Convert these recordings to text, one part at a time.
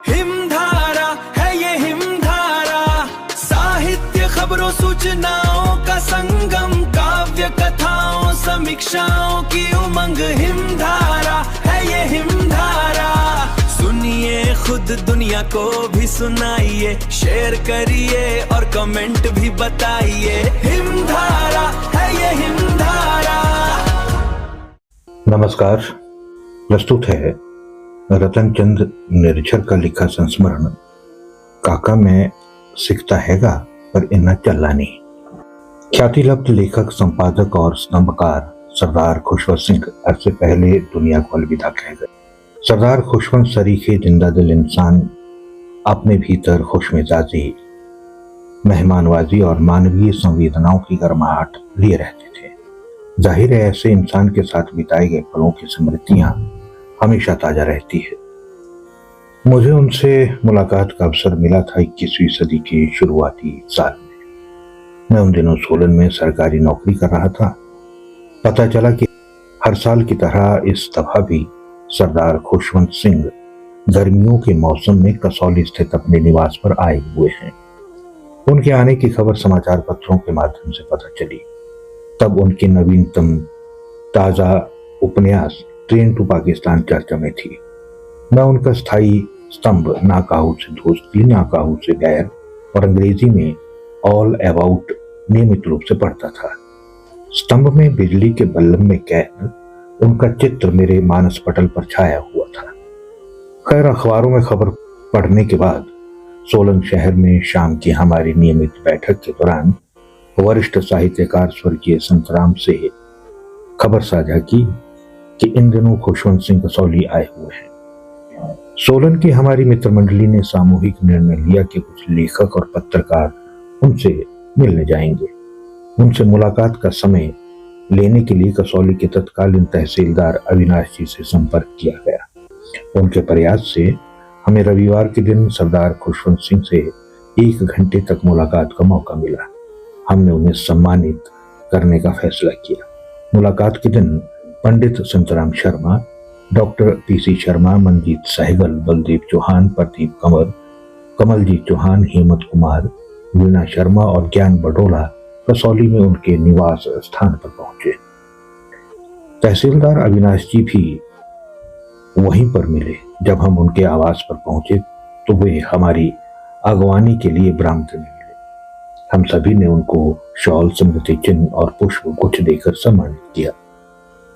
हिमधारा है ये हिमधारा, साहित्य खबरों सूचनाओं का संगम, काव्य कथाओं समीक्षाओं की उमंग। हिमधारा है ये हिमधारा, सुनिए खुद दुनिया को भी सुनाइए, शेयर करिए और कमेंट भी बताइए। हिमधारा है ये हिमधारा। नमस्कार, प्रस्तुत है रतनचंद निर्झर का लिखा संस्मरण काका मैं सिखता हैगा पर इन्ना चलना नहीं। ख्यातिलब्ध लेखक, संपादक और स्तंभकार सरदार खुशवंत सिंह अरसे पहले दुनिया को अलविदा कह गए। सरदार खुशवंत सरीखे जिंदा दिल इंसान अपने भीतर खुशमिजाजी, मेहमानवाजी और मानवीय संवेदनाओं की गर्माहट लिए रहते थे। जाहिर है ऐसे इंसान के साथ बिताए गए पलों की स्मृतियां हमेशा ताजा रहती है। मुझे उनसे मुलाकात का अवसर मिला था 21वीं सदी के शुरुआती साल में। मैं उन दिनों सोलन में सरकारी नौकरी कर रहा था। पता चला कि हर साल की तरह इस दफा भी सरदार खुशवंत सिंह गर्मियों के मौसम में कसौली स्थित अपने निवास पर आए हुए हैं। उनके आने की खबर समाचार पत्रों के माध्यम से पता चली। तब उनकी नवीनतम ताजा उपन्यास ट्रेन टू पाकिस्तान चर्चा में थी। मैं उनका स्थायी स्तंभ ना काहू से दोस्ती, ना काहू से गैर और अंग्रेजी में ऑल अबाउट नियमित रूप से पढ़ता था। स्तंभ में बिजली के बल्ब में कैद उनका चित्र मेरे मानस पटल पर छाया हुआ था। खैर, अखबारों में खबर पढ़ने के बाद सोलन शहर में शाम की हमारी नियमित बैठक के दौरान वरिष्ठ साहित्यकार स्वर्गीय संतराम से खबर साझा की कि इन दिनों खुशवंत सिंह कसौली आए हुए हैं। सोलन की हमारी मित्र मंडली ने सामूहिक निर्णय लिया कि कुछ लेखक और पत्रकार उनसे मिलने जाएंगे। उनसे मुलाकात का समय लेने के लिए कसौली के तत्कालीन तहसीलदार अविनाश जी से संपर्क किया गया। उनके प्रयास से हमें रविवार के दिन सरदार खुशवंत सिंह से 1 घंटे तक मुलाकात का मौका मिला। हमने उन्हें सम्मानित करने का फैसला किया। मुलाकात के दिन पंडित संतराम शर्मा, डॉक्टर पीसी शर्मा, मनजीत सहगल, बलदेव चौहान, प्रदीप कंवर, कमलजीत चौहान, हेमंत कुमार, वीणा शर्मा और ज्ञान बडोला कसौली में उनके निवास स्थान पर पहुंचे। तहसीलदार अविनाश जी भी वहीं पर मिले। जब हम उनके आवास पर पहुंचे तो वे हमारी अगवानी के लिए बरामदे में मिले। हम सभी ने उनको शॉल, स्मृति चिन्ह और पुष्प गुच्छ देकर सम्मानित किया।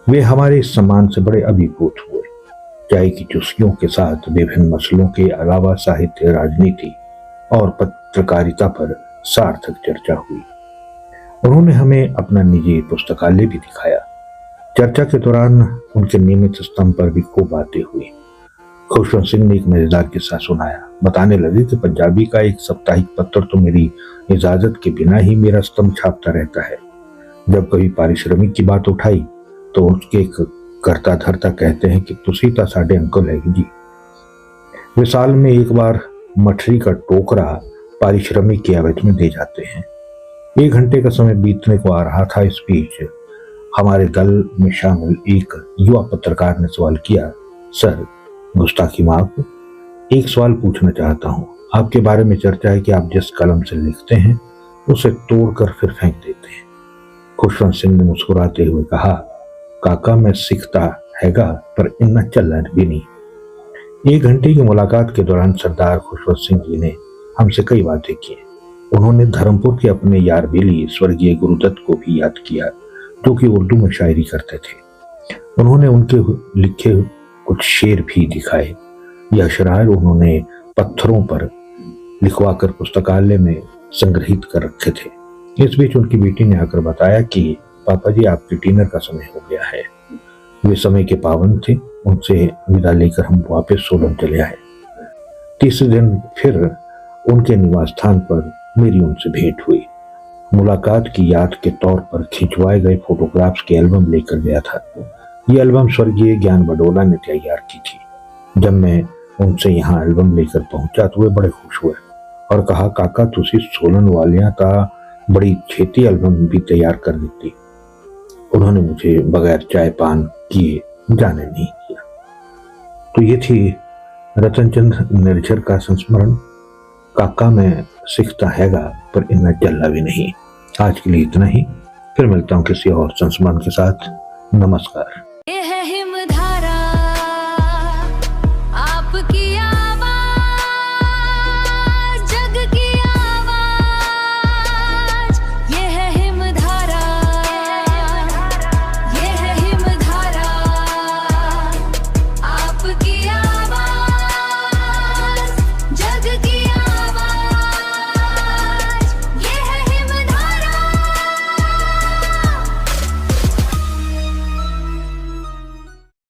वे हमारे इस सम्मान से बड़े अभिभूत हुए। चाय की चुस्कियों के साथ विभिन्न मसलों के अलावा साहित्य, राजनीति और पत्रकारिता पर सार्थक चर्चा हुई। उन्होंने हमें अपना निजी पुस्तकालय भी दिखाया। चर्चा के दौरान उनके नियमित स्तंभ पर भी खूब बातें हुई। खुशवंत सिंह ने एक मजेदार किस्सा सुनाया। बताने लगे कि पंजाबी का एक साप्ताहिक पत्र तो मेरी इजाजत के बिना ही मेरा स्तंभ छापता रहता है। जब कभी पारिश्रमिक की बात उठाई तो उसके करता धरता कहते हैं कि तुसी ता साडे अंकल है जी। वे साल में एक बार मठरी का टोकरा पारिश्रमिक की एवज में दे जाते हैं। 1 घंटे का समय बीतने को आ रहा था। इस बीच हमारे दल में शामिल एक युवा पत्रकार ने सवाल किया, सर गुस्ताखी माफ, एक सवाल पूछना चाहता हूँ। आपके बारे में चर्चा है कि आप जिस कलम से लिखते हैं उसे तोड़कर फिर फेंक देते हैं। खुशवंत सिंह ने मुस्कुराते हुए कहा, काका मैं सीखता हैगा पर इन्ना चलना भी नहीं। 1 घंटे की मुलाकात के दौरान सरदार खुशवंत सिंह जी ने हमसे कई बातें की। उन्होंने धर्मपुर के अपने यार बेली स्वर्गीय गुरुदत्त को भी याद किया, जो कि उर्दू में शायरी करते थे। उन्होंने उनके लिखे कुछ शेर भी दिखाए। यह अशरार उन्होंने पत्थरों पर लिखवाकर पुस्तकालय में संग्रहित कर रखे थे। इस बीच उनकी बेटी ने आकर बताया कि पापा जी आपके डिनर का समय हो गया है। वे समय के पाबंद थे। उनसे विदा लेकर हम वापस सोलन चले आए। तीसरे दिन फिर उनके निवास स्थान पर मेरी उनसे भेंट हुई। मुलाकात की याद के तौर पर खिंचवाए गए फोटोग्राफ्स की एल्बम लेकर गया था। ये एल्बम स्वर्गीय ज्ञान बडोला ने तैयार की थी। जब मैं उनसे यहाँ एल्बम लेकर पहुंचा तो वे बड़े खुश हुए और कहा, काका तुसी सोलन वालियां ता बड़ी छेती एल्बम भी तैयार कर दी। उन्होंने मुझे बगैर चाय पान किए जाने नहीं किया। तो ये थी रतनचंद निर्झर का संस्मरण काका में सीखता हैगा पर इनमें चलना भी नहीं। आज के लिए इतना ही, फिर मिलता हूं किसी और संस्मरण के साथ। नमस्कार।